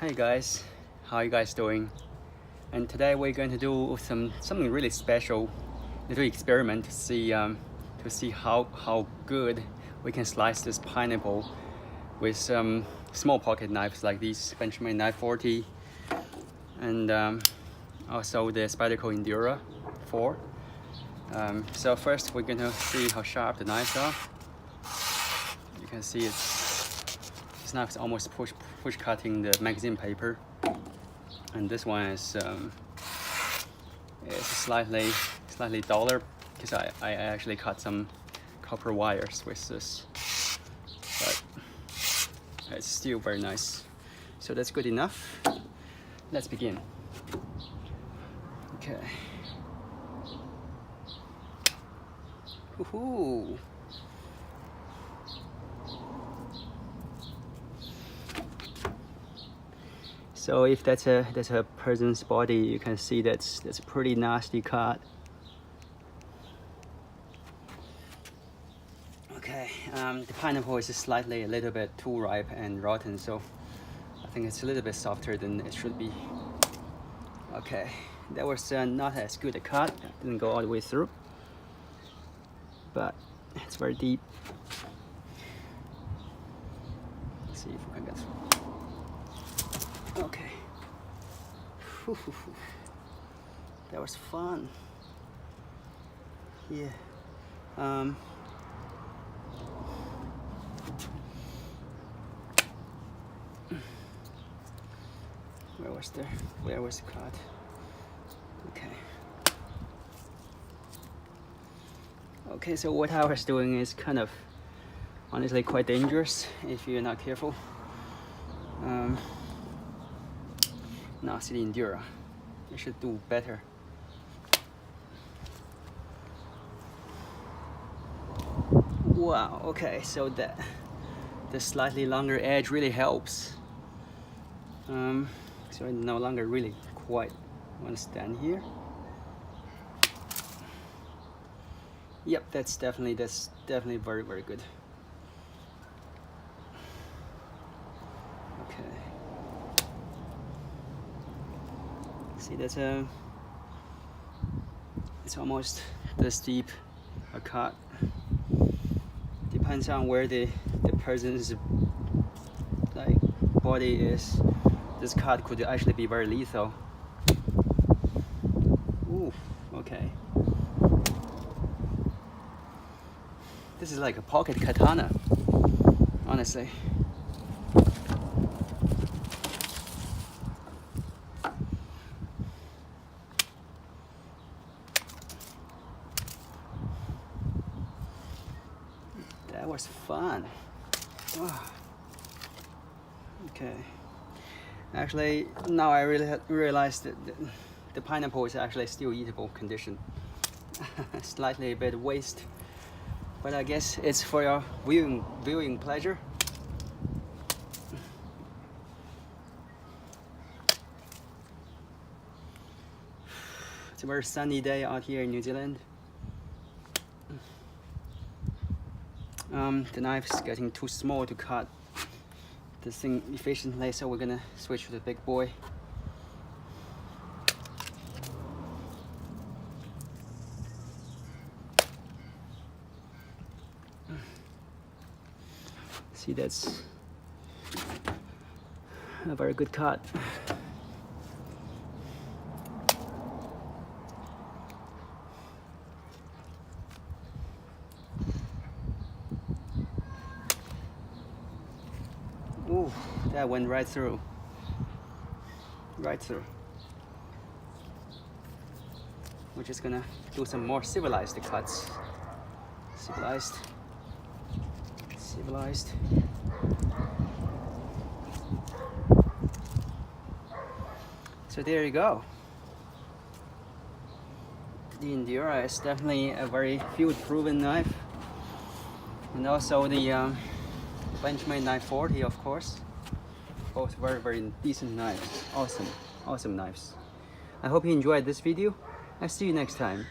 Hey guys, how are you guys doing? And today we're going to do something really special, little experiment to see how good we can slice this pineapple with some small pocket knives like these Benchmade 940 and also the Spyderco Endura 4. So first we're going to see how sharp the knives are. You can see this knife is almost push cutting the magazine paper, and this one is slightly duller because I actually cut some copper wires with this, but it's still very nice. So that's good enough. Let's begin. Okay. Woohoo! So if that's a person's body, you can see that's a pretty nasty cut. Okay, the pineapple is a little bit too ripe and rotten, so I think it's a little bit softer than it should be. Okay, that was not as good a cut. Didn't go all the way through, but it's very deep. Let's see if we can get through. Okay. That was fun. Yeah. Where was the cut? Okay. Okay, so what I was doing is kind of honestly quite dangerous if you're not careful. Now see the Endura. You should do better. Wow, okay, so the slightly longer edge really helps. So I no longer really quite want to stand here. Yep, that's definitely very, very good. Okay. See, it's almost this deep a cut. Depends on where the person's body is. This cut could actually be very lethal. Ooh, okay. This is like a pocket katana, honestly. That was fun. Oh. Okay. Actually, now I really realized that the pineapple is actually still eatable condition. Slightly a bit waste, but I guess it's for your viewing pleasure. It's a very sunny day out here in New Zealand. The knife's getting too small to cut this thing efficiently, so we're gonna switch to the big boy. See, that's a very good cut. Ooh, that went right through. Right through. We're just gonna do some more civilized cuts. Civilized. So there you go. The Endura is definitely a very field-proven knife, and also the Benchmade 940, of course. Both very, very decent knives. Awesome knives. I hope you enjoyed this video. I'll see you next time.